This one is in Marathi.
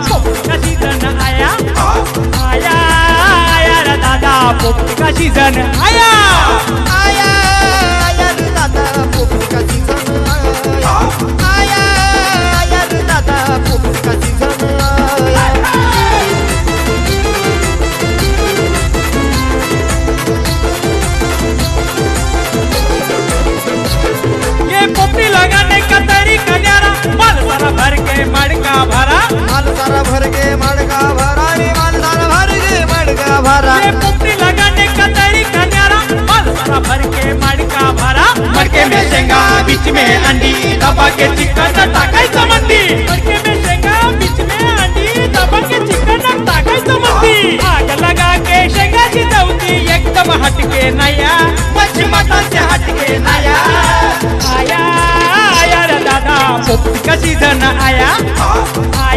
पोपटी का सीजन आया आया आया रे दादा पोपटी का सीजन आया आया आया रे दादा पोपटी का सीजन आया आया आया रे दादा पोपटी का सीजन आया ये पोपटी लगाने का तरीका न्यारा माल सारा भर के मटका भरा माल सारा भर के मटका भरा रे माल सारा भर के मटका भरा ये पोपटी लगाने का तरीका न्यारा माल सारा भर के मटका भरा मटके में शेंगा बीच में अंडी दबा के चिकन टाका